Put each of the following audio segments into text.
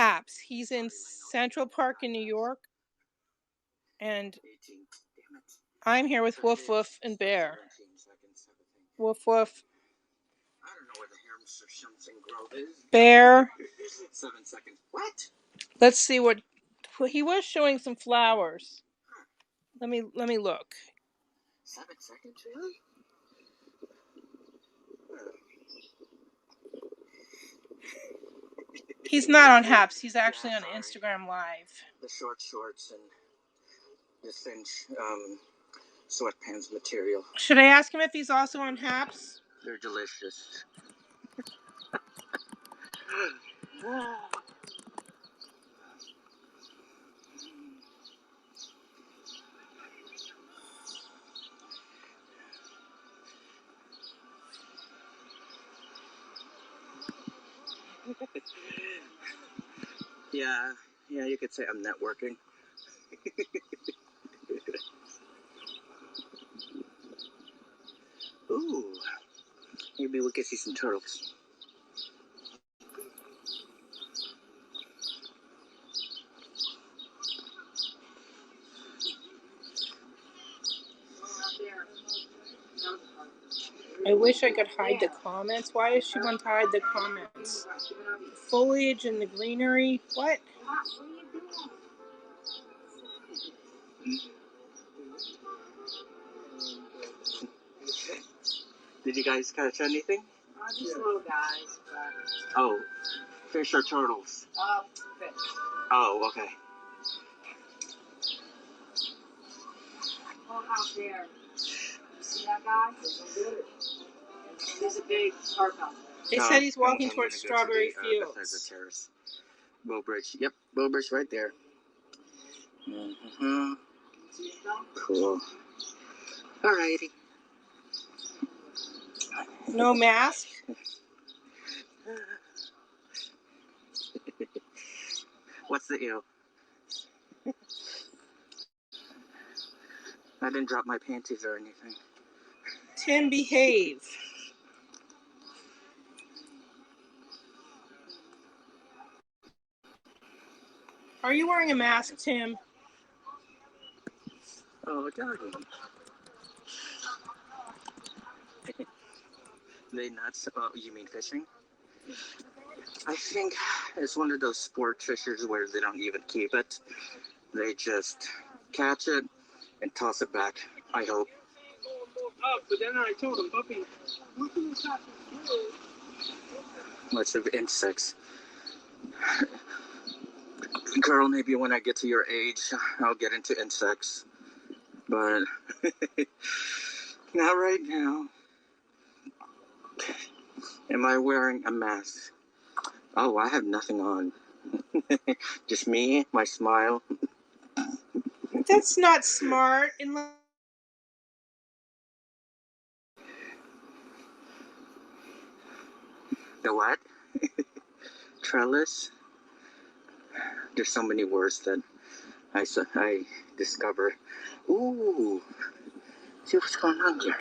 Haps. He's in Central Park in New York, and I'm here with Woof Woof and Bear. Woof Woof. Bear. 7 seconds. What? Let's see what he was showing some flowers. Let me look. 7 seconds, really? He's not on Haps. He's actually on Instagram Live. The short shorts and the cinch sweatpants material. Should I ask him if he's also on Haps? They're delicious. Yeah, you could say I'm networking. Ooh, maybe we could see some turtles. I wish I could hide the comments. Why does she want to hide the comments? Foliage and the greenery. What? Did you guys catch anything? Just little guys. Oh, fish or turtles? Fish. Oh, okay. Oh, out there. You see that guy? There's a big park out there. They said he's walking towards Strawberry Fields. Bethesda Terrace. Bow Bridge. Yep, Bow Bridge right there. Mm-hmm. Cool. Alrighty. No mask? What's the ew? I didn't drop my panties or anything. Tim, behave. Are you wearing a mask, Tim? Oh, doggy. They nuts? Oh, you mean fishing? I think it's one of those sport fishers where they don't even keep it. They just catch it and toss it back, I hope. But then I told him, puppy, Lots of insects. Girl, maybe when I get to your age, I'll get into insects. But not right now. Am I wearing a mask? Oh, I have nothing on. Just me, my smile. That's not smart. The what? Trellis? There's so many words that I discover. Ooh, see what's going on here.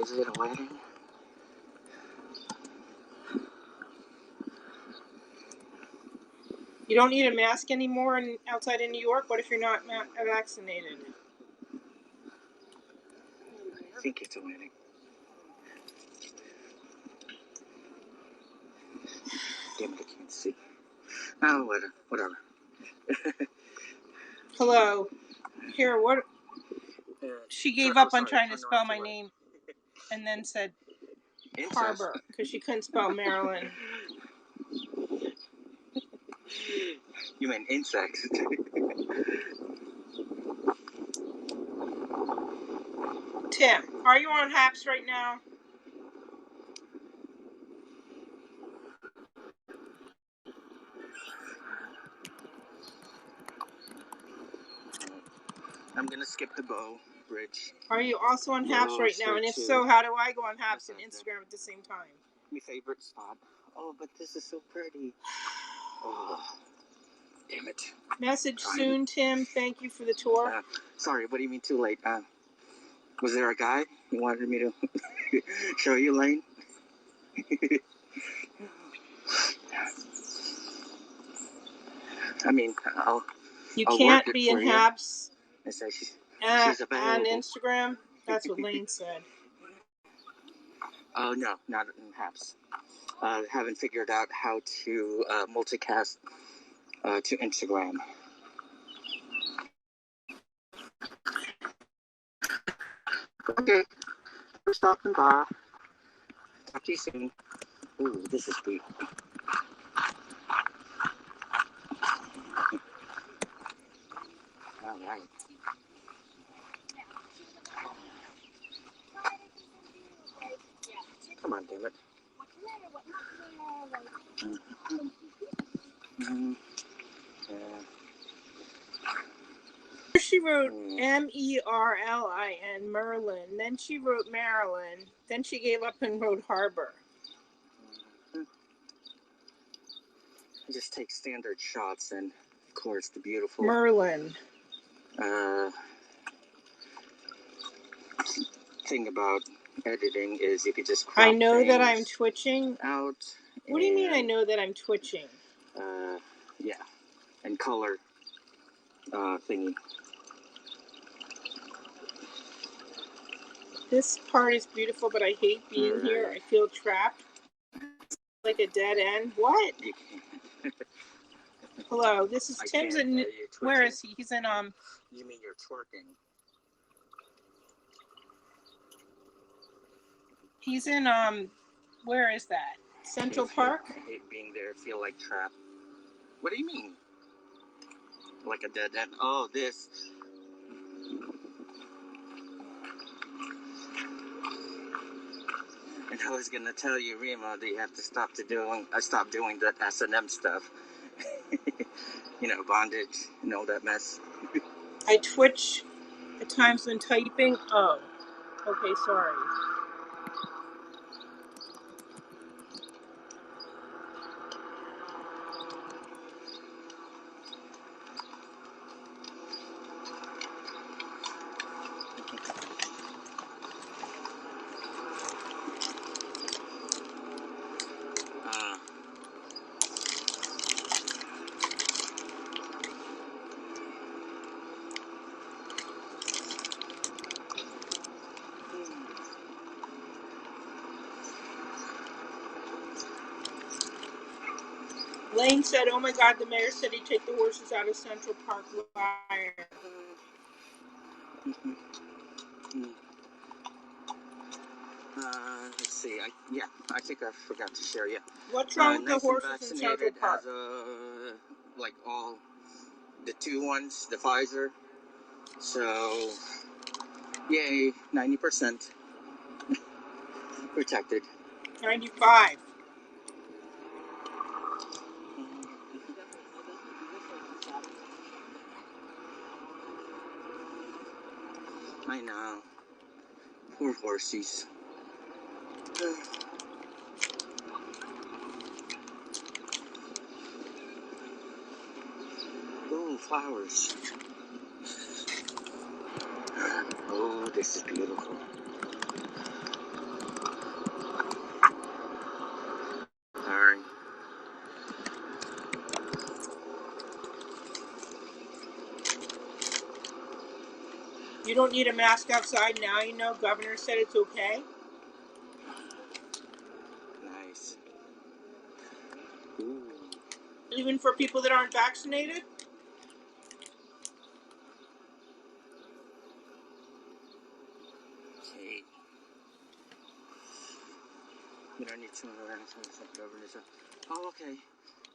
Is it a wedding? You don't need a mask anymore outside in New York? What if you're not vaccinated? I think it's a wedding. Damn it, I can't see. Oh, whatever. Hello. Here, what? She gave up on trying to spell my name and then said Harbor because she couldn't spell Maryland. You mean insects? Tim, are you on Haps right now? I'm gonna skip the Bow Bridge. Are you also on Haps right now? And if so, how do I go on Haps and Instagram at the same time? My favorite spot. Oh, but this is so pretty. Oh, damn it. Message soon, Tim. Thank you for the tour. Sorry, what do you mean too late? Was there a guy who wanted me to show you Lane? I mean, You I'll can't work it be in for you. Habs I say she's on available. Instagram. That's what Lane said. Oh, no, not in Habs. Haven't figured out how to multicast to Instagram. Okay, we're stopping by. Talk to you soon. Ooh, this is sweet. All right. Come on, damn it. Yeah. She wrote Merlin, Merlin. Then she wrote Maryland. Then she gave up and wrote Harbor. Just take standard shots and, of course, the beautiful Merlin. Thing about editing is you could just crop I know that I'm things twitching. out. What do you mean I know that I'm twitching? Yeah, and color thingy. This part is beautiful, but I hate being here. I feel trapped. Like a dead end. What? Hello, this is Tim's in. Where is he? He's in You mean you're twerking? He's in where is that? Central Park? I hate being there. Feel like trapped. What do you mean? Like a dead end? Oh, this. And I was gonna tell you, Rima, that you have to stop doing that S&M stuff. You know, bondage and all that mess. I twitch at times when typing. Oh, okay, sorry. Lane said, "Oh my God, the mayor said he'd take the horses out of Central Park." Liar. Let's see. I think I forgot to share. Yeah. What's wrong with nice the horses in Central Park? As like all the 2 ones, the Pfizer. So, yay, 90% protected. 95. I know. Poor horsies. Oh, flowers. Oh, this is beautiful. Alright. You don't need a mask outside now. You know, governor said it's okay. Nice. Ooh. Even for people that aren't vaccinated. Okay. You don't need to governor. Oh, okay.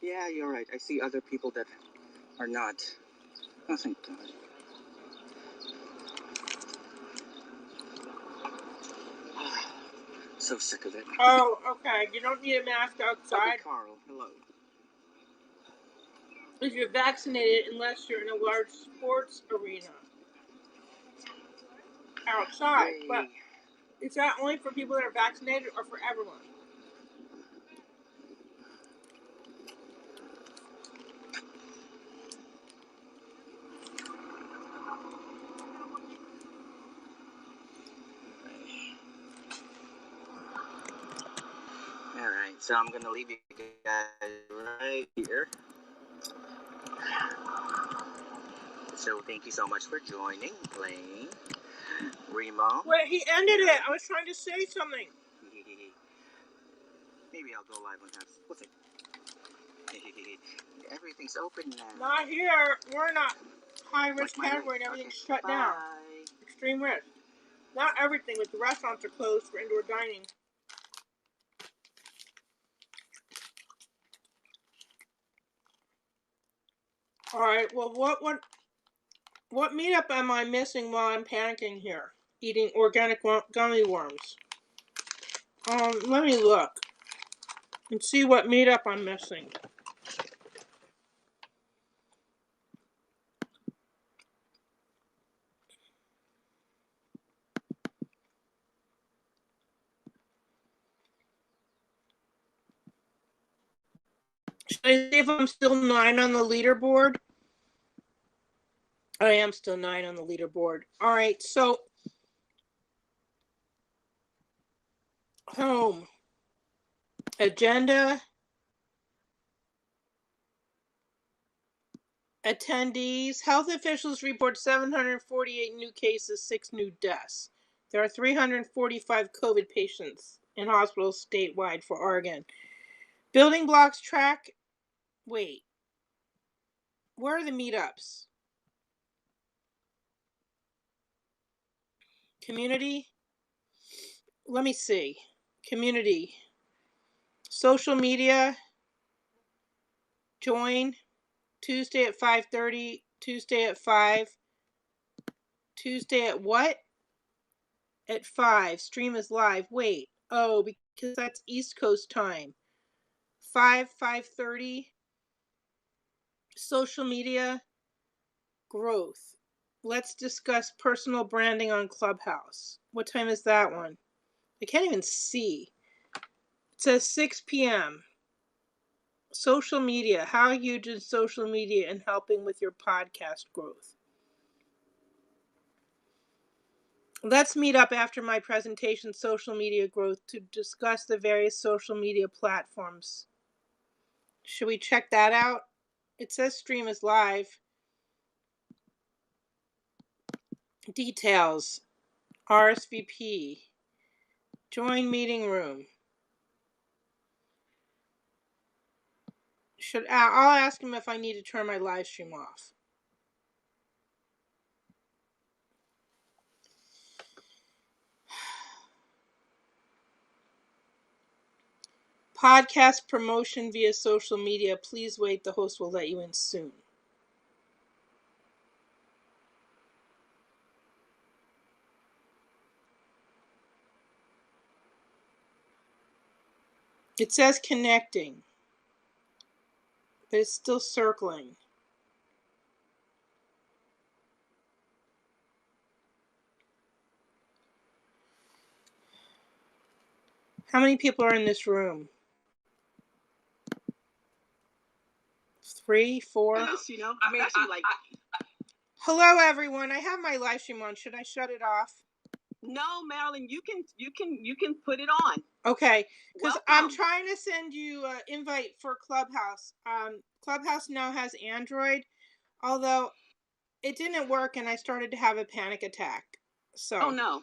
Yeah, you're right. I see other people that are not. Oh, thank God. So sick of it. Oh, okay. You don't need a mask outside. Okay, Carl, hello. If you're vaccinated, unless you're in a large sports arena. Outside. Yay. But is that only for people that are vaccinated or for everyone? Alright, so I'm gonna leave you guys right here. So thank you so much for joining, playing. Remo. Wait, he ended it. I was trying to say something. Maybe I'll go live on that. What's it? Everything's open now. Not here. We're not high risk What's my category and link? everything's Okay, shut down. bye. Extreme risk. Not everything, but the restaurants are closed for indoor dining. All right. Well, what meetup am I missing while I'm panicking here, eating organic gummy worms? Let me look and see what meetup I'm missing. Should I see if I'm still 9 on the leaderboard? I am still 9 on the leaderboard. All right, so home, agenda, attendees. Health officials report 748 new cases, 6 new deaths. There are 345 COVID patients in hospitals statewide for Oregon. Building blocks track. Wait. Where are the meetups? Community. Let me see. Community. Social media. Join. Tuesday at 5:30. Tuesday at 5. Tuesday at what? At 5. Stream is live. Wait. Oh, because that's East Coast time. 5:30. Social media growth. Let's discuss personal branding on Clubhouse. What time is that one? I can't even see. It says 6 p.m. Social media. How huge is social media in helping with your podcast growth? Let's meet up after my presentation, Social Media Growth, to discuss the various social media platforms. Should we check that out? It says stream is live. Details. RSVP. Join meeting room. I'll ask him if I need to turn my live stream off. Podcast promotion via social media. Please wait. The host will let you in soon. It says connecting, but it's still circling. How many people are in this room? 3, 4. You know, I mean, Hello, everyone. I have my live stream on. Should I shut it off? No, Marilyn, you can put it on. Okay, because I'm Welcome. trying to send you an invite for Clubhouse. Clubhouse now has Android, although it didn't work, and I started to have a panic attack. So. Oh no.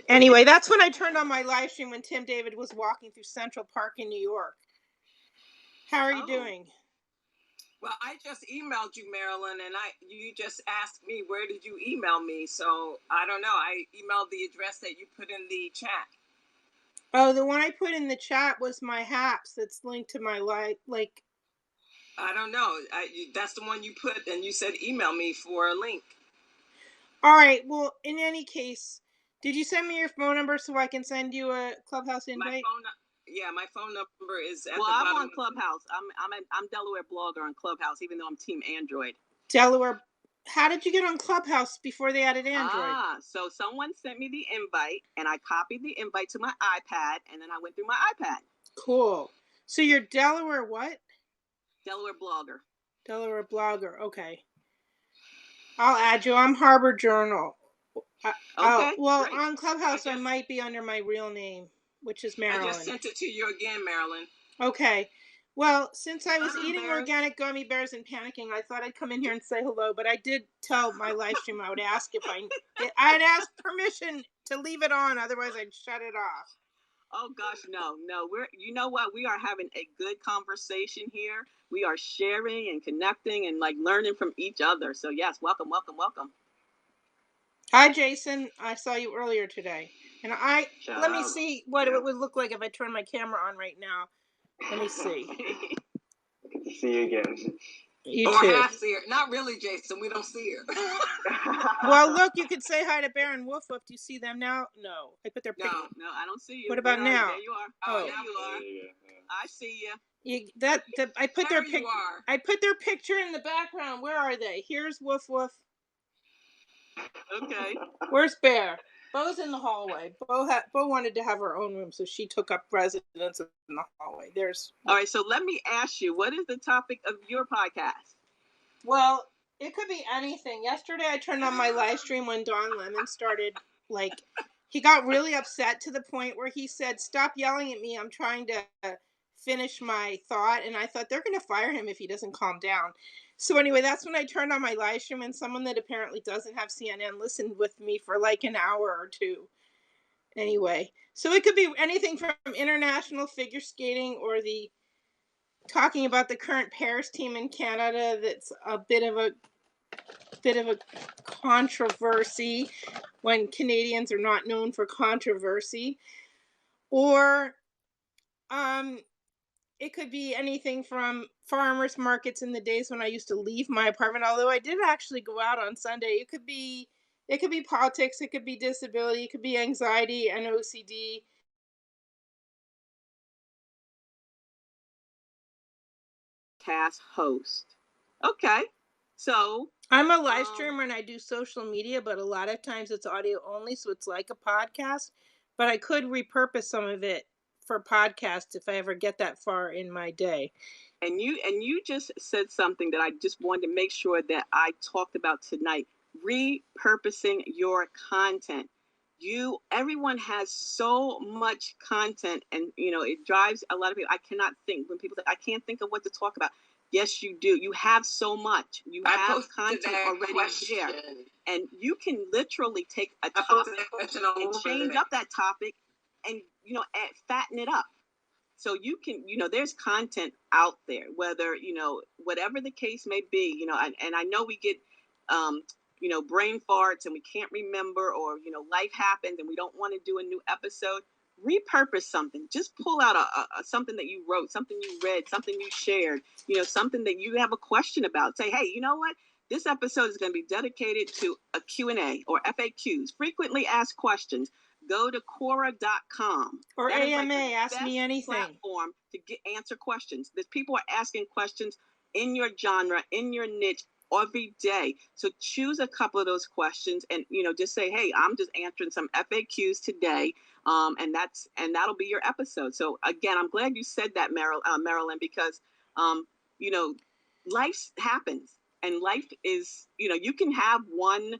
Anyway, that's when I turned on my live stream when Tim David was walking through Central Park in New York. How are you doing? Well, I just emailed you, Marilyn, and you just asked me where did you email me. So I don't know. I emailed the address that you put in the chat. Oh, the one I put in the chat was my HAPS that's linked to my like. I don't know. That's the one you put, and you said email me for a link. All right. Well, in any case, did you send me your phone number so I can send you a Clubhouse invite? My phone number is at the bottom. Well, I'm on Clubhouse. I'm Delaware blogger on Clubhouse, even though I'm Team Android. Delaware. How did you get on Clubhouse before they added Android? So someone sent me the invite, and I copied the invite to my iPad, and then I went through my iPad. Cool. So you're Delaware what? Delaware blogger. Delaware blogger. Okay. I'll add you. I'm Harbor Journal. Okay. Well, great. on Clubhouse, I might be under my real name, which is Marilyn. I just sent it to you again, Marilyn. Okay. Well, since I was Gummy eating bears. organic gummy bears and panicking, I thought I'd come in here and say hello. But I did tell my live stream I would ask if I'd ask permission to leave it on, otherwise I'd shut it off. Oh gosh, no. We're, you know what? We are having a good conversation here. We are sharing and connecting and like learning from each other. So yes, welcome. Hi, Jason. I saw you earlier today, and let me out. see what Yeah. it would look like if I turn my camera on right now. Let me see. See you again. You Or too. half see her. Not really, Jason. We don't see her. Well, look, you could say hi to Bear and Wolf Wolf. Do you see them now? No. I put their picture. No, I don't see you. What about now? There you are. Oh. There you are. There you go. I see you. I put their There you are. I put their picture in the background. Where are they? Here's Woof Woof. Okay. Where's Bear? Bo's in the hallway. Bo wanted to have her own room, so she took up residence in the hallway. There's. All right. So let me ask you, what is the topic of your podcast? Well, it could be anything. Yesterday, I turned on my live stream when Don Lemon started. He got really upset to the point where he said, "Stop yelling at me. I'm trying to finish my thought." And I thought they're going to fire him if he doesn't calm down. So anyway, that's when I turned on my live stream, and someone that apparently doesn't have CNN listened with me for like an hour or two. Anyway, so it could be anything from international figure skating or talking about the current pairs team in Canada. That's a bit of a controversy when Canadians are not known for controversy, or it could be anything from farmers markets in the days when I used to leave my apartment, although I did actually go out on Sunday. It could be politics, it could be disability, it could be anxiety and OCD. Cast host. Okay. So I'm a live streamer and I do social media, but a lot of times it's audio only, so it's like a podcast. But I could repurpose some of it for podcasts if I ever get that far in my day. And you just said something that I just wanted to make sure that I talked about tonight. Repurposing your content. Everyone has so much content, and it drives a lot of people. I cannot think when people say I can't think of what to talk about. Yes, you do. You have so much. You have content already there, and you can literally take a topic and change up that topic, and fatten it up. So you can, there's content out there, whether whatever the case may be, and I know we get brain farts and we can't remember, or life happens and we don't want to do a new episode. Repurpose something. Just pull out a something that you wrote, something you read, something you shared, something that you have a question about. Say, hey, you know what? This episode is going to be dedicated to a Q&A or FAQs, frequently asked questions. Go to Quora.com. Or that AMA, Ask Me Anything. Platform to answer questions. There's people are asking questions in your genre, in your niche, every day. So choose a couple of those questions and just say, hey, I'm just answering some FAQs today. And that'll be your episode. So again, I'm glad you said that, Marilyn, because life happens, and life is, you can have one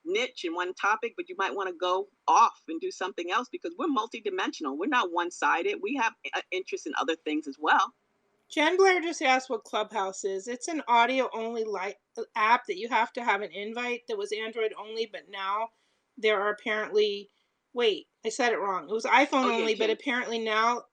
niche and one topic, but you might want to go off and do something else, because we're multidimensional. We're not one-sided. We have interest in other things as well. Jen Blair just asked what Clubhouse is. It's an audio-only app that you have to have an invite. That was Android only, but now there are apparently... Wait, I said it wrong. It was iPhone only, but apparently now,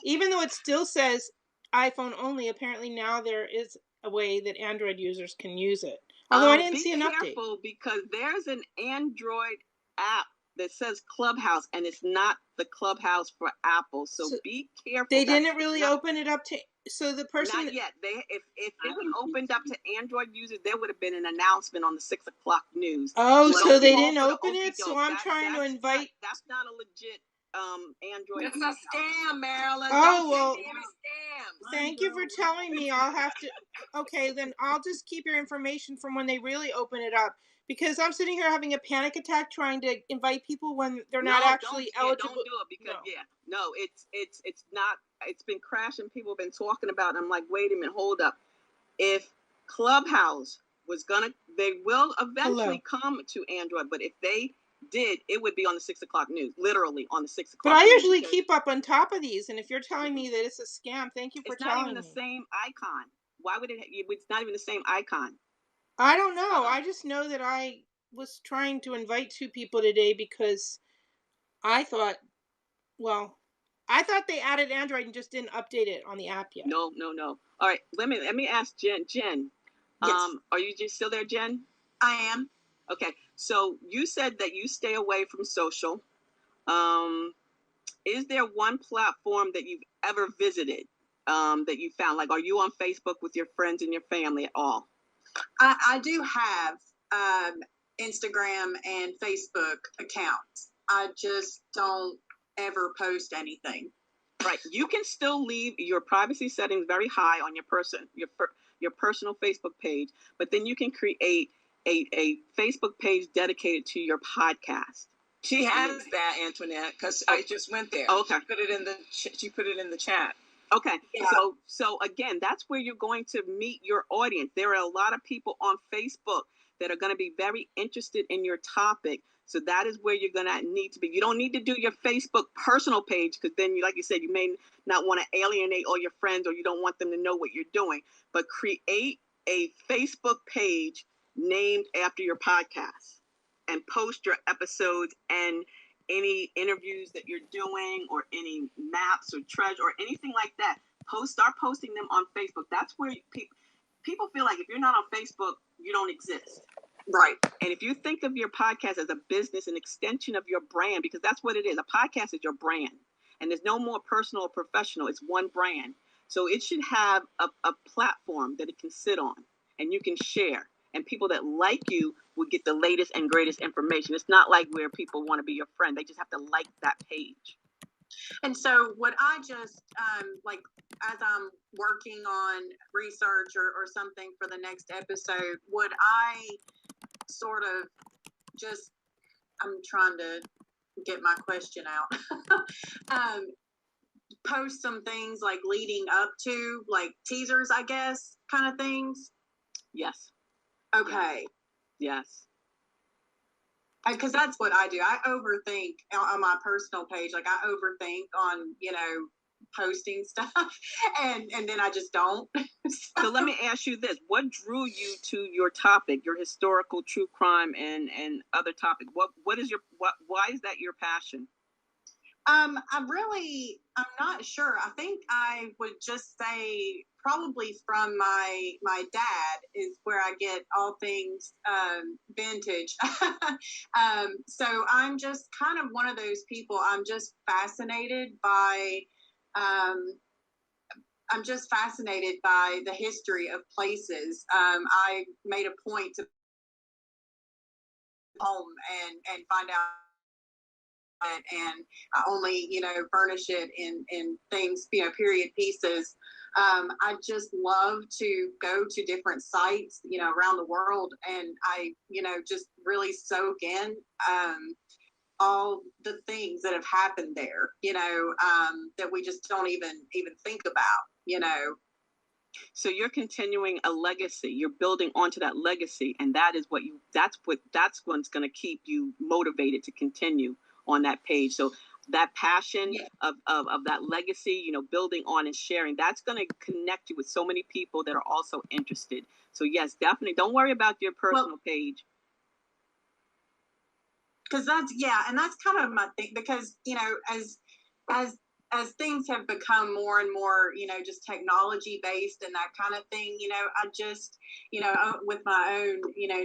even though it still says iPhone only, apparently now there is a way that Android users can use it. Although I didn't see an update. Be careful, because there's an Android app that says Clubhouse, and it's not the Clubhouse for Apple. So be careful. They didn't really open it up to... So the person... Not yet. If it was opened up to Android users, there would have been an announcement on the 6 o'clock news. Oh, so they didn't open it? So I'm trying to invite... That's not a legit Android. It's a scam, Marilyn. Oh, well, thank you for telling me. I'll have to... Okay, then I'll just keep your information from when they really open it up. Because I'm sitting here having a panic attack trying to invite people when they're not actually eligible. Don't do it, because it's not. It's been crashing. People have been talking about it. I'm like, wait a minute, hold up. If Clubhouse was they will eventually come to Android, but if they did, it would be on the 6 o'clock news, literally on the 6 But o'clock I news. usually keep up on top of these, and if you're telling me that it's a scam, thank you for It's not even telling the me. same icon. Why would it's not even the same icon. I don't know. I just know that I was trying to invite 2 people today because I thought, well, I thought they added Android and just didn't update it on the app yet. No. All right, let me ask Jen. Yes. Are you just still there, Jen? I am. Okay, so you said that you stay away from social. Is there one platform that you've ever visited that you found? Like, are you on Facebook with your friends and your family at all? I do have Instagram and Facebook accounts. I just don't ever post anything. Right. You can still leave your privacy settings very high on your personal Facebook page, but then you can create a Facebook page dedicated to your podcast. She has that, Antoinette, because I just went there. Okay. She put it in the chat. Okay. Yeah. So again, that's where you're going to meet your audience. There are a lot of people on Facebook that are going to be very interested in your topic. So that is where you're going to need to be. You don't need to do your Facebook personal page because then, like you said, you may not want to alienate all your friends or you don't want them to know what you're doing. But create a Facebook page named after your podcast and post your episodes and any interviews that you're doing or any maps or treasure or anything like that. Start posting them on Facebook. That's where people feel like if you're not on Facebook, you don't exist. Right. And if you think of your podcast as a business, an extension of your brand, because that's what it is. A podcast is your brand. And there's no more personal or professional. It's one brand. So it should have a platform that it can sit on and you can share. And people that like you will get the latest and greatest information. It's not like where people want to be your friend. They just have to like that page. And so would I just, like, as I'm working on research or something for the next episode, would I sort of just, I'm trying to get my question out, post some things like leading up to, like teasers, I guess, kind of things? Yes. Okay. Yes. Because that's what I do. I overthink on my personal page. Like I overthink on, posting stuff and then I just don't. So let me ask you this. What drew you to your topic, your historical true crime and other topics? Why is that your passion? I'm not sure. I think I would just say probably from my dad is where I get all things vintage. So I'm just kind of one of those people. I'm just fascinated by the history of places. I made a point to home and find out it, and I only furnish it in things, period pieces. I just love to go to different sites around the world, and I just really soak in all the things that have happened there, that we just don't even think about. So you're continuing a legacy. You're building onto that legacy, and that's what's going to keep you motivated to continue on that page. So that passion of that legacy, building on and sharing, that's going to connect you with so many people that are also interested. So yes, definitely. Don't worry about your personal page. Because and that's kind of my thing, because as things have become more and more just technology based and that kind of thing, I just with my own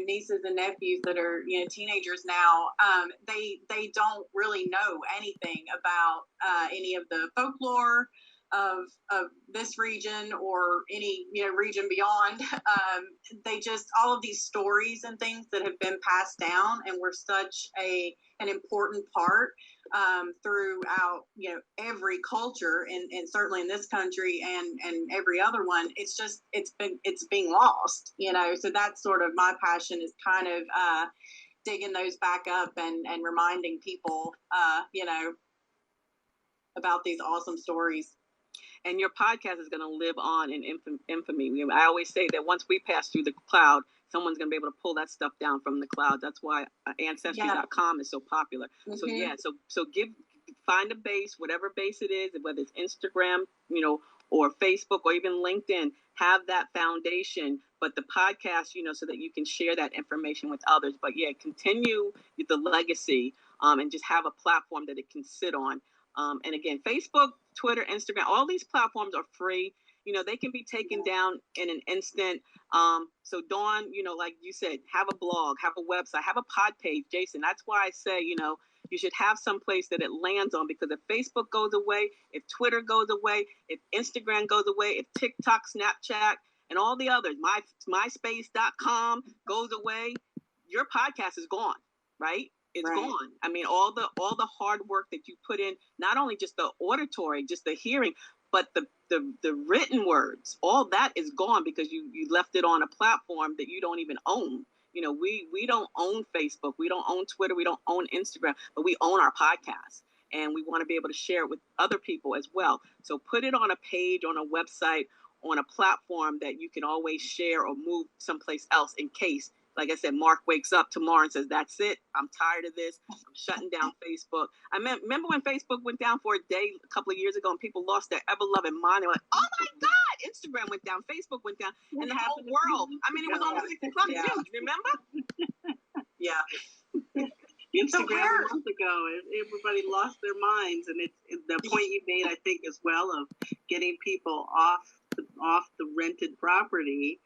nieces and nephews that are teenagers now, they don't really know anything about any of the folklore of this region or any region beyond. They just, all of these stories and things that have been passed down and were such an important part throughout every culture and certainly in this country and every other one. It's being lost, so that's sort of my passion, is kind of digging those back up and reminding people about these awesome stories. and your podcast is going to live on in infamy. I always say that once we pass through the cloud, someone's going to be able to pull that stuff down from the cloud. That's why ancestry.com is so popular. So find a base, whatever base it is, whether it's Instagram, or Facebook, or even LinkedIn. Have that foundation, but the podcast, so that you can share that information with others. But continue the legacy, and just have a platform that it can sit on. And again, Facebook, Twitter, Instagram, all these platforms are free. They can be taken down in an instant. So Dawn, like you said, have a blog, have a website, have a pod page, Jason. That's why I say, you should have some place that it lands on, because if Facebook goes away, if Twitter goes away, if Instagram goes away, if TikTok, Snapchat, and all the others, MySpace.com goes away, your podcast is gone, right? It's gone. I mean, all the hard work that you put in, not only just the auditory, just the hearing, but the written words, all that is gone because you left it on a platform that you don't even own. We don't own Facebook, we don't own Twitter, we don't own Instagram, but we own our podcast, and we want to be able to share it with other people as well. So put it on a page, on a website, on a platform that you can always share or move someplace else in case, like I said, Mark wakes up tomorrow and says, that's it, I'm tired of this, I'm shutting down Facebook. I remember when Facebook went down for a day a couple of years ago and people lost their ever-loving mind. They were like, oh my God, Instagram went down, Facebook went down, and the whole world. I mean, it was almost 6 o'clock, remember? Yeah. Instagram a month ago, everybody lost their minds, and it's the point you made, I think, as well, of getting people off the rented property,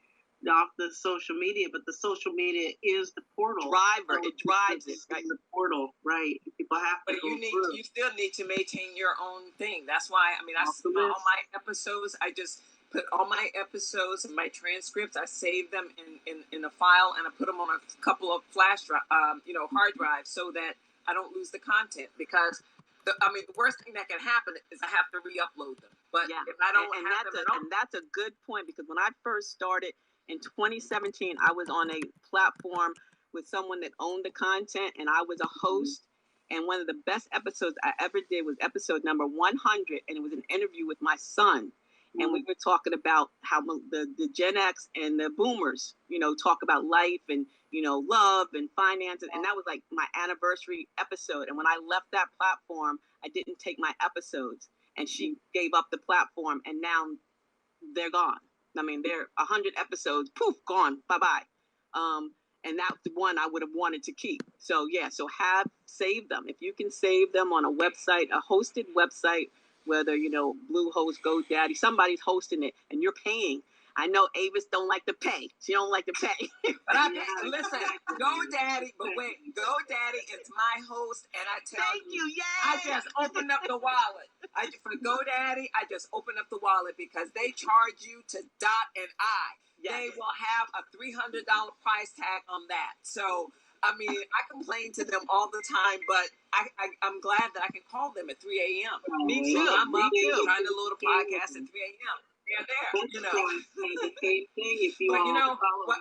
off the social media. But the social media is the portal. It drives it. Right? The portal, right? People have to. But you still need to maintain your own thing. That's why all my episodes. I just put all my episodes and my transcripts. I save them in a file, and I put them on a couple of flash drive, hard drives, so that I don't lose the content. Because the worst thing that can happen is I have to re-upload them. But if I don't have them, and that's a good point, because when I first started in 2017, I was on a platform with someone that owned the content, and I was a host. And one of the best episodes I ever did was episode number 100, and it was an interview with my son. And we were talking about how the Gen X and the boomers, talk about life and, love and finances. And that was like my anniversary episode. And when I left that platform, I didn't take my episodes. And she gave up the platform, and now they're gone. I mean, they're 100 episodes, poof, gone, bye-bye. And that's the one I would have wanted to keep. So save them. If you can save them on a website, a hosted website, whether, Bluehost, GoDaddy, somebody's hosting it, and you're paying. I know Avis don't like to pay. She don't like to pay. But listen, GoDaddy, but wait, GoDaddy is my host, and I tell you, I just opened up the wallet. For GoDaddy, I just opened up the wallet because they charge you to dot and I. Yes. They will have a $300 price tag on that. So, I complain to them all the time, but I'm glad that I can call them at 3 a.m. Me too. I'm up trying to load a podcast at 3 a.m. They're there, The same thing. If you follow,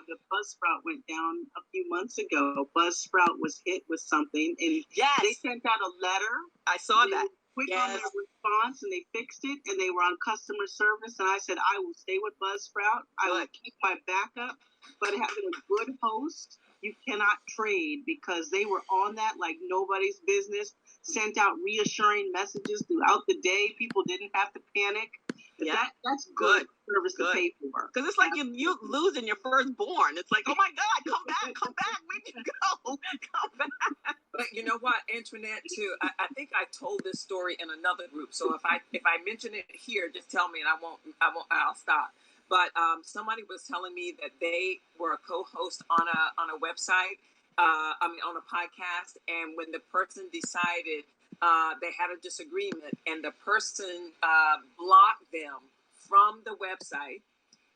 the Buzzsprout went down a few months ago. Buzzsprout was hit with something, and they sent out a letter. I saw that. Quick on their response, and they fixed it, and they were on customer service. And I said, I will stay with Buzzsprout. I will keep my backup, but having a good host, you cannot trade, because they were on that like nobody's business, sent out reassuring messages throughout the day. People didn't have to panic. That's good service to pay for. Because it's like you losing your firstborn. It's like, oh my God, come back, where'd you go? Come back. But you know what, Antoinette, too, I think I told this story in another group. So if I mention it here, just tell me, and I'll stop. But somebody was telling me that they were a co-host on a website, on a podcast, and when the person decided they had a disagreement, and the person blocked them from the website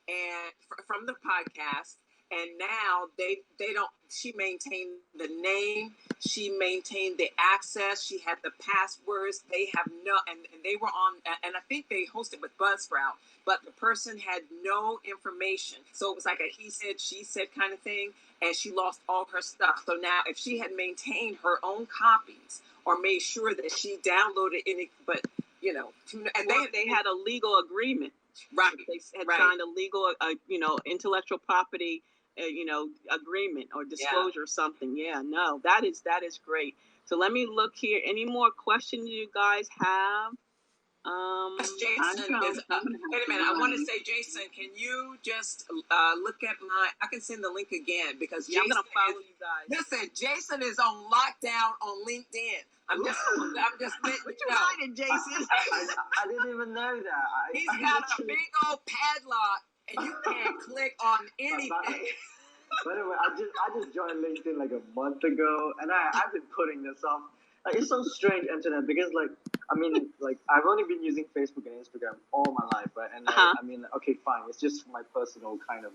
and from the podcast, and now they don't. She maintained the name, she maintained the access, she had the passwords. They have and they were on, and I think they hosted with Buzzsprout, but the person had no information. So it was like a he said, she said kind of thing, and she lost all her stuff. So now, if she had maintained her own copies or made sure that she downloaded any, but and they had a legal agreement. Right. They had Right. signed a legal, intellectual property, agreement or disclosure or something. Yeah, no, that is great. So let me look here. Any more questions you guys have? Jason is. Wait a minute. I want to say, Jason, can you just look at I can send the link again because Jason I'm gonna follow you guys. Listen, Jason is on lockdown on LinkedIn. I'm just letting What you you know. hiding, Jason? I didn't even know that. He's got a big old padlock, and you can't click on anything. By the way, I just joined LinkedIn like a month ago, and I've been putting this off. Like, it's so strange, internet, because I've only been using Facebook and Instagram all my life, right? And okay, fine, it's just my personal kind of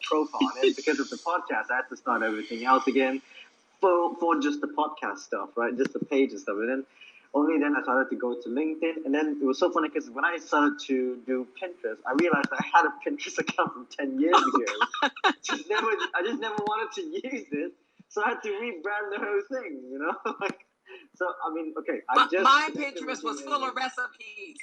profile. And because of the podcast, I had to start everything else again for just the podcast stuff, right? Just the page and stuff. And then only then I started to go to LinkedIn, and then it was so funny because when I started to do Pinterest, I realized I had a Pinterest account from 10 years ago. I just never wanted to use it, so I had to rebrand the whole thing, you know? So I mean, okay. My Pinterest was full of recipes.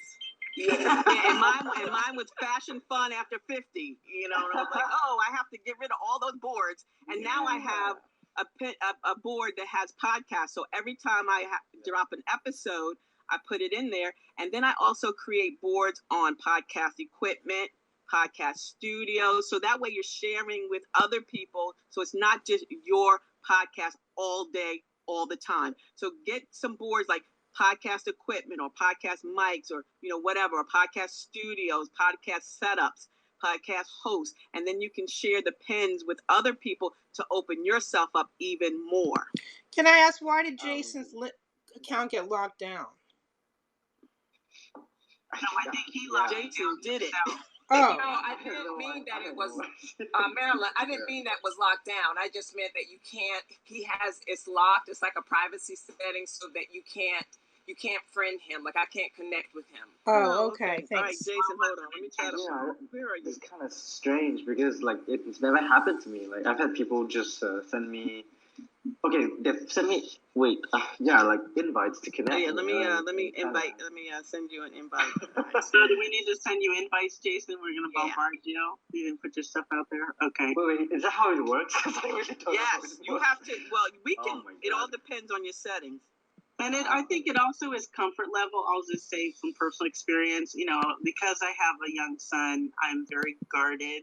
Yeah, and mine was fashion fun after 50. You know, and I was like, I have to get rid of all those boards, and now I have a board that has podcasts. So every time I drop an episode, I put it in there, and then I also create boards on podcast equipment, podcast studios. So that way you're sharing with other people. So it's not just your podcast all day, all the time. So get some boards like podcast equipment or podcast mics or whatever, or podcast studios, podcast setups, podcast hosts, and then you can share the pins with other people to open yourself up even more. Can I ask, why did Jason's account get locked down? No, I think he locked Jason did it. Oh. No, I didn't mean that it was Marilyn. I didn't mean that was locked down. I just meant that you can't. It's locked. It's like a privacy setting, so that you can't friend him. Like I can't connect with him. Oh, okay. Thanks. All right, Jason, hold on. Let me try to. Where are you? It's kind of strange because it's never happened to me. Like I've had people just send me. Okay, they've sent me invites to connect. Oh, yeah, let me send you an invite. So do we need to send you invites, Jason? We're gonna bombard you. You didn't put your stuff out there. Okay. Wait, is that how it works? Yes, you have to. Well, we can. It all depends on your settings. And I think it also is comfort level. I'll just say from personal experience, because I have a young son, I'm very guarded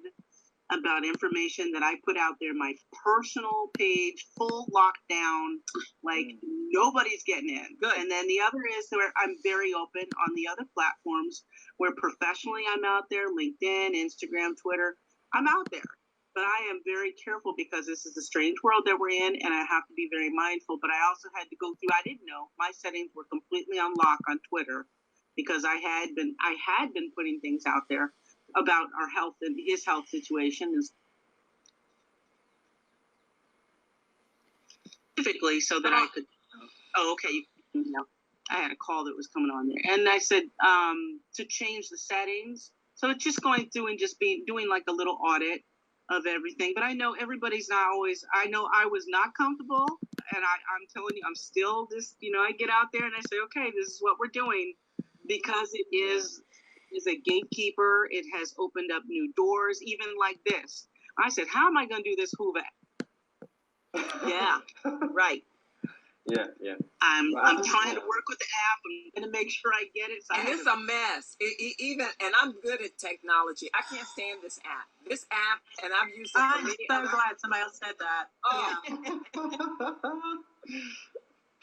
about information that I put out there. My personal page, full lockdown, nobody's getting in. Good. And then the other is where I'm very open on the other platforms where professionally I'm out there, LinkedIn, Instagram, Twitter, I'm out there. But I am very careful because this is a strange world that we're in, and I have to be very mindful. But I also had to go through, I didn't know, my settings were completely on lock on Twitter because I had been putting things out there about our health and his health situation, and specifically so that I could. Oh, okay. I had a call that was coming on there, and I said to change the settings. So it's just going through and just doing like a little audit of everything. But I know everybody's not always. I know I was not comfortable, and I'm telling you, I'm still just. I get out there and I say, okay, this is what we're doing, because it is a gatekeeper. It has opened up new doors, even like this. I said, how am I going to do this Hoover? Yeah, right. Yeah. I'm trying to work with the app. I'm going to make sure I get it. So and it's a mess. And I'm good at technology. I can't stand this app. This app, and I've used it for many I'm so glad somebody else said that. Oh.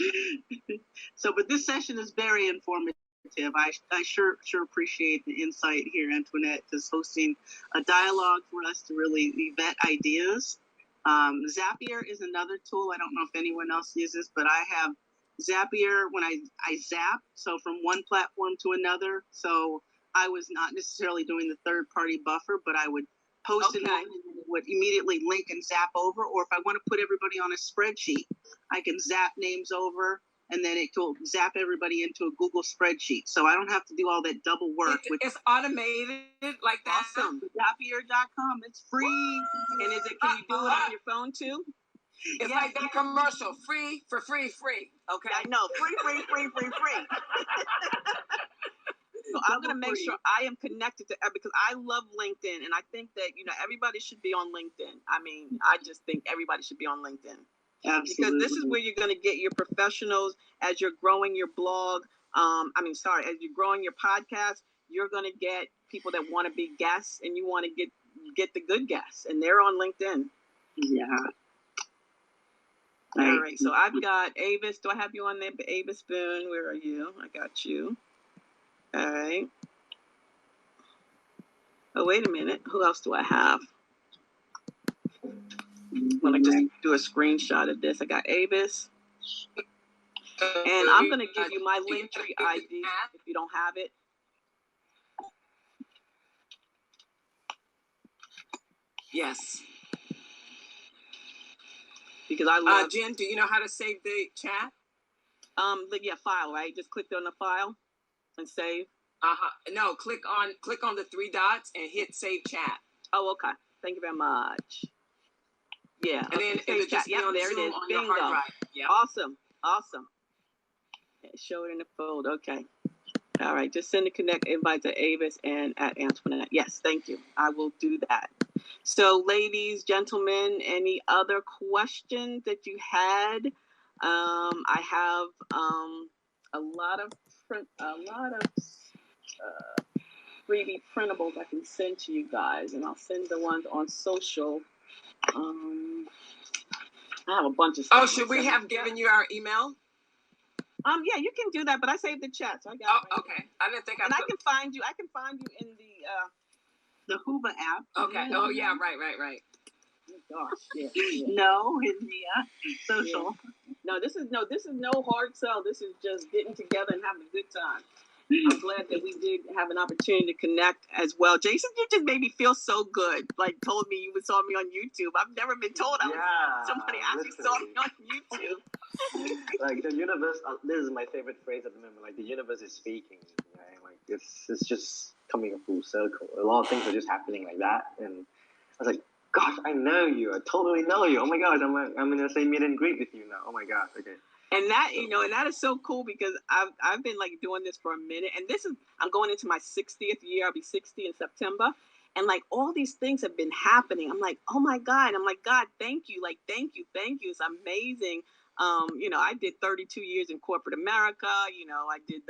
Yeah. So, but this session is very informative. I sure appreciate the insight here, Antoinette, just hosting a dialogue for us to really vet ideas. Zapier is another tool. I don't know if anyone else uses, but I have Zapier when I zap, so from one platform to another. So I was not necessarily doing the third-party buffer, but I would post it and it would immediately link and zap over. Or if I want to put everybody on a spreadsheet, I can zap names over, and then it will zap everybody into a Google spreadsheet. So I don't have to do all that double work. It's automated like that. Awesome. Zapier.com. It's free. And can you do it on your phone too? It's like that commercial, free for free. Okay. I know, free. So I'm going to make sure I am connected to, because I love LinkedIn, and I think that, everybody should be on LinkedIn. I mean, I just think everybody should be on LinkedIn. Absolutely. Because this is where you're going to get your professionals as you're growing your blog. As you're growing your podcast, you're going to get people that want to be guests, and you want to get the good guests, and they're on LinkedIn. Yeah. All right. So I've got Avis. Do I have you on there? Avis Boone, where are you? I got you. All right. Oh, wait a minute. Who else do I have? Well, I just do a screenshot of this. I got Avis. And I'm going to give you my Linktree ID if you don't have it. Yes. Because I love... Jen, do you know how to save the chat? File, right? Just click on the file and save. No, click on the three dots and hit save chat. Oh, okay. Thank you very much. Yeah. And then it'll just be on there it is. on Bingo. your hard drive. Yeah. Awesome. Show it in the folder. Okay. All right. Just send a connect invite to Avis and at Antoinette. Yes, thank you. I will do that. So, ladies, gentlemen, any other questions that you had? I have a lot of freebie printables I can send to you guys, and I'll send the ones on social. I have a bunch of stuff. Oh, should we have given you our email? Yeah, you can do that, but I saved the chat, so I got it. Oh, okay. I didn't think I. And I can find you. I can find you in the Hoover app. Okay. Oh yeah, right. Oh, gosh, yeah. No, in the social. Yeah. No, this is no hard sell. This is just getting together and having a good time. I'm glad that we did have an opportunity to connect as well. Jason, you just made me feel so good. Like, told me you saw me on YouTube. I've never been told somebody actually saw me on YouTube. Like the universe, this is my favorite phrase at the moment. Like the universe is speaking. Right? Like it's just coming a full circle. A lot of things are just happening like that, and I was like, gosh, I know you. I totally know you. Oh my gosh, I'm in the same meet and greet with you now. Oh my gosh, okay. And that, and that is so cool because I've been like doing this for a minute, and I'm going into my 60th year. I'll be 60 in September, and like all these things have been happening. I'm like, oh my God. I'm like, God, thank you. Like, thank you. It's amazing. I did 32 years in corporate America. I did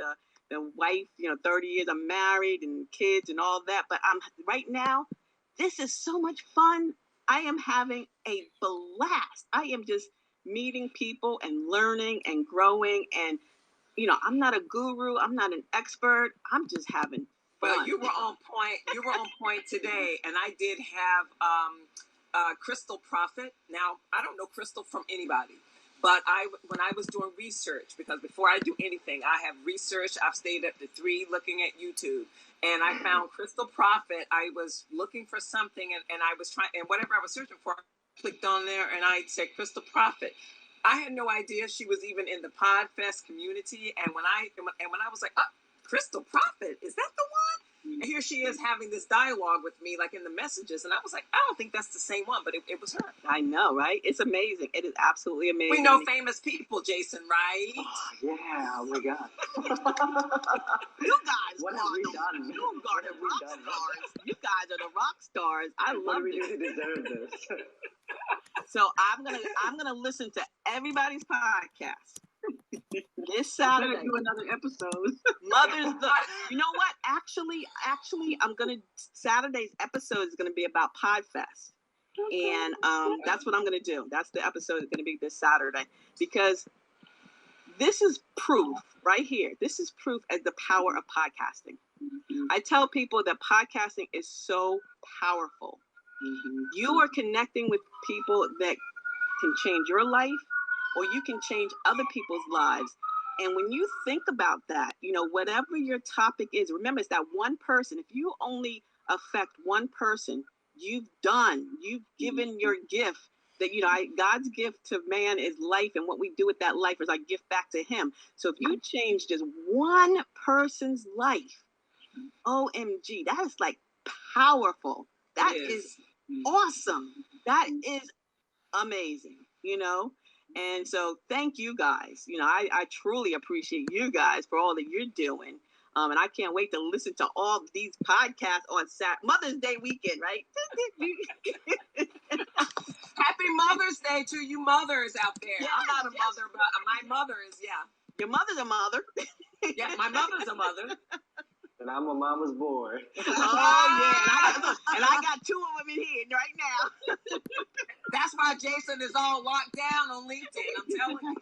the wife, 30 years. I'm married and kids and all that. But right now, this is so much fun. I am having a blast. I am just meeting people and learning and growing. And, I'm not a guru. I'm not an expert. I'm just having fun. Well, you were on point. You were on point today. And I did have Crystal Prophet. Now, I don't know Crystal from anybody. But when I was doing research, because before I do anything, I have researched. I've stayed up to 3 looking at YouTube. And I found Crystal Prophet. I was looking for something, and I was trying, and whatever I was searching for, I clicked on there, and I said Crystal Prophet. I had no idea she was even in the PodFest community. And when I was like, oh, Crystal Prophet, is that the one? And here she is having this dialogue with me, like in the messages. And I was like, I don't think that's the same one, but it was her. I know, right? It's amazing. It is absolutely amazing. We know famous people, Jason, right? Oh, yeah. Oh, my God. You guys what have we done? You are the rock stars. You guys are the rock stars. I love it. it. We deserve this. So I'm gonna listen to everybody's podcast. This Saturday, do another episode. You know what? Actually, Saturday's episode is gonna be about PodFest, and that's what I'm gonna do. That's the episode that's gonna be this Saturday, because this is proof right here. This is proof of the power of podcasting. Mm-hmm. I tell people that podcasting is so powerful. Mm-hmm. You are connecting with people that can change your life, or you can change other people's lives. And when you think about that, whatever your topic is, remember, it's that one person. If you only affect one person, you've given your gift. That, God's gift to man is life, and what we do with that life is our gift back to him. So if you change just one person's life, OMG, that is like powerful. That is awesome. That is amazing, And so thank you guys. I truly appreciate you guys for all that you're doing. And I can't wait to listen to all these podcasts on Mother's Day weekend, right? Happy Mother's Day to you mothers out there. Yes, I'm not a mother, but my mother is, Your mother's a mother. Yeah, my mother's a mother. And I'm a mama's boy. Oh, yeah. And I got two of them in here right now. That's why Jason is all locked down on LinkedIn. I'm telling you.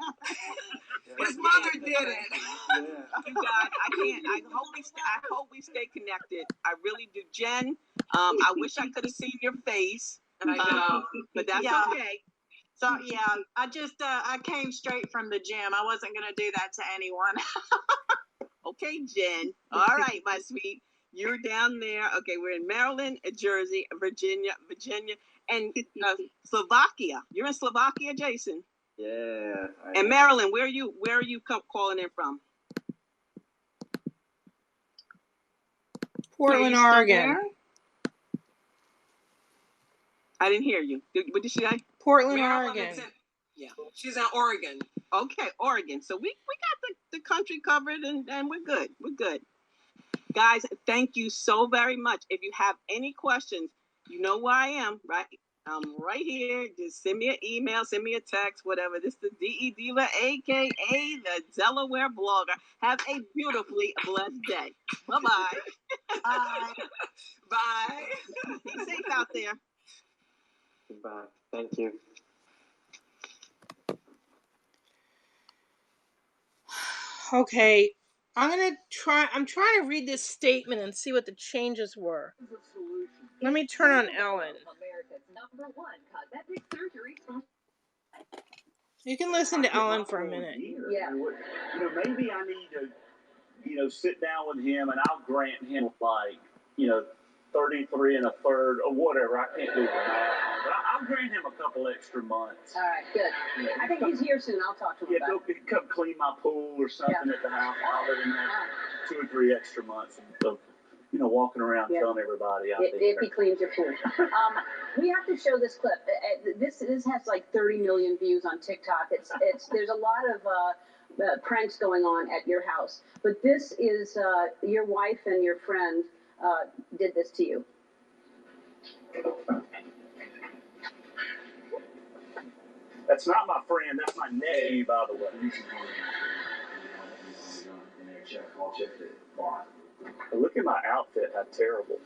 His mother did it. Yeah. You guys, I hope we stay connected. I really do. Jen, I wish I could have seen your face. I know. But that's Yeah. okay. So yeah, I just I came straight from the gym. I wasn't gonna do that to anyone. Okay, Jen. All right, my sweet. You're down there. Okay, we're in Maryland, Jersey, Virginia, and Slovakia. You're in Slovakia, Jason. Yeah. And Maryland, where are you calling in from? Portland, Are you still Oregon. there? I didn't hear you. What did she say? Portland, Maryland, Oregon. yeah, she's in Oregon. Okay, Oregon. So we got the country covered and we're good. We're good. Guys, thank you so very much. If you have any questions, you know where I am, right? I'm right here. Just send me an email, send me a text, whatever. This is the DE Diva, aka the Delaware blogger. Have a beautifully blessed day. Bye-bye. Bye. Bye. Be safe out there. Goodbye. Thank you. Okay, I'm trying to read this statement and see what the changes were. Let me turn on Ellen. You can listen to Ellen for a minute. Yeah. Maybe I need to, sit down with him and I'll grant him 33 1/3 or whatever. I can't do the math, but I'll grant him a couple extra months. All right, good. Yeah. I think he's here soon. I'll talk to him Yeah, about go come clean my pool or something at the house. Other than that, 2 or 3 extra months of walking around telling everybody out it. there. If he cleans your pool. We have to show this clip. This has like 30 million views on TikTok. There's a lot of pranks going on at your house. But this is your wife and your friend did this to you. That's not my friend. That's my nephew, by the way. Look at my outfit. How terrible.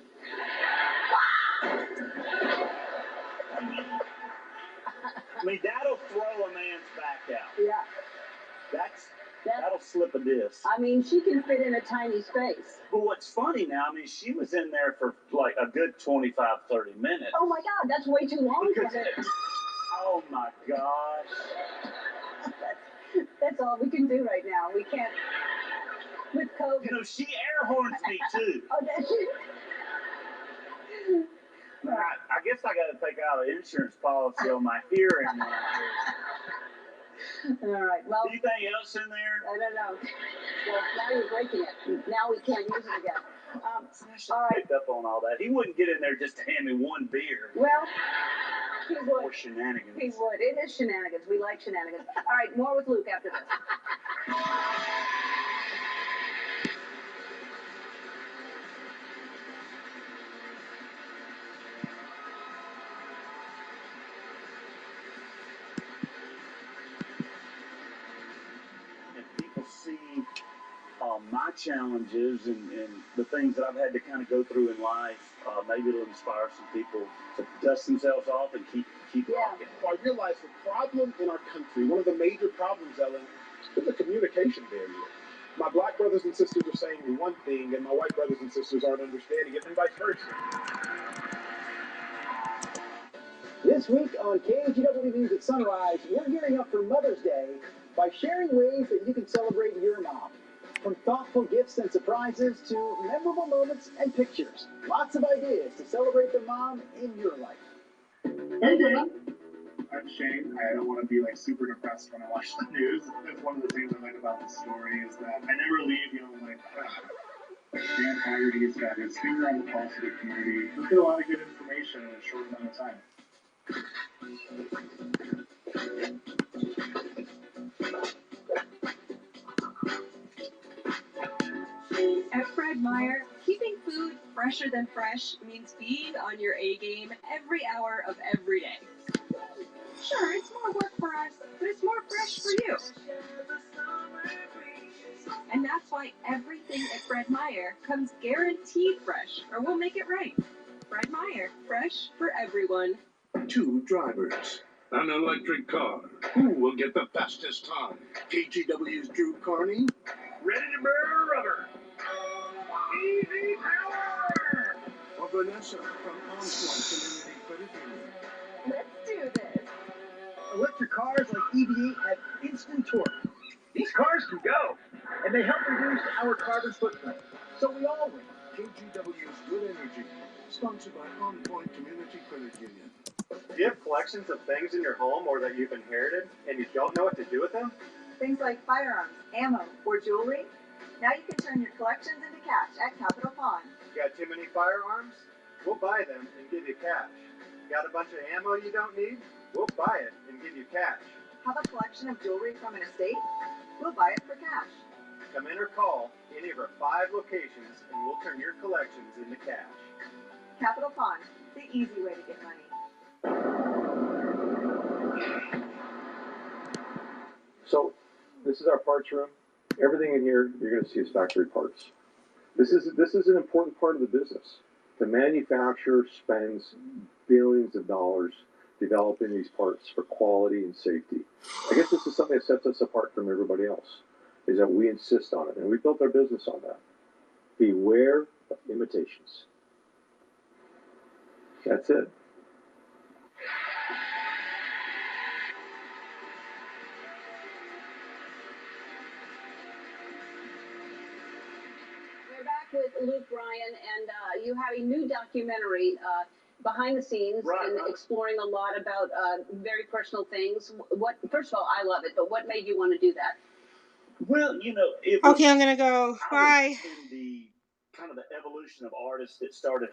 I mean, that'll throw a man's back out. Yeah. That'll slip a disc. I mean, she can fit in a tiny space. But what's funny now, I mean, she was in there for like a good 25, 30 minutes. Oh my God, that's way too long for her. Oh my gosh. That's all we can do right now. We can't, with COVID. She air horns me too. Oh, does she? I guess I got to take out an insurance policy on my hearing. All right. Well, anything else in there? I don't know. Well, now you're breaking it. Now we can't use it again. All right. Picked up on all that. He wouldn't get in there just to hand me one beer. Well, he would. More shenanigans. He would. It is shenanigans. We like shenanigans. All right. More with Luke after this. See my challenges and the things that I've had to kind of go through in life, maybe it'll inspire some people to dust themselves off and keep walking. I realize the problem in our country, one of the major problems, Ellen, is the communication barrier. My black brothers and sisters are saying one thing, and my white brothers and sisters aren't understanding it, and vice versa. This week on KGW News at Sunrise, we're gearing up for Mother's Day by sharing ways that you can celebrate your mom. From thoughtful gifts and surprises to memorable moments and pictures. Lots of ideas to celebrate the mom in your life. Hey, Dan. I'm Shane. I don't want to be super depressed when I watch the news. That's one of the things I like about the story is that I never leave, Dan Haggerty's got his finger on the pulse of the community. He's got a lot of good information in a short amount of time. At Fred Meyer, keeping food fresher than fresh means being on your A game every hour of every day. Sure, it's more work for us, but it's more fresh for you. And that's why everything at Fred Meyer comes guaranteed fresh, or we'll make it right. Fred Meyer, fresh for everyone. 2 drivers. An electric car. Who will get the fastest time? KGW's Drew Carney. Ready to burn rubber. Easy power. Or Vanessa from Onslaught Community Credit Union. Let's do this. Electric cars like EV8 have instant torque. These cars can go, and they help reduce our carbon footprint. So we all win. KGW's Good Energy. Sponsored by On Point Community Credit Union. Do you have collections of things in your home or that you've inherited and you don't know what to do with them? Things like firearms, ammo, or jewelry. Now you can turn your collections into cash at Capital Pawn. Got too many firearms? We'll buy them and give you cash. Got a bunch of ammo you don't need? We'll buy it and give you cash. Have a collection of jewelry from an estate? We'll buy it for cash. Come in or call any of our 5 locations and we'll turn your collections into cash. Capital Pawn, the easy way to get money. So this is our parts room. Everything in here you're going to see is factory parts. This is an important part of the business. The manufacturer spends billions of dollars developing these parts for quality and safety. I guess this is something that sets us apart from everybody else, is that we insist on it, and we built our business on that. Beware of imitations. That's it. We're back with Luke Bryan, and you have a new documentary, behind the scenes, and exploring a lot about very personal things. First of all, I love it, but what made you want to do that? Well, you know, Okay, I'm gonna go. Bye. In the kind of the evolution of artists that started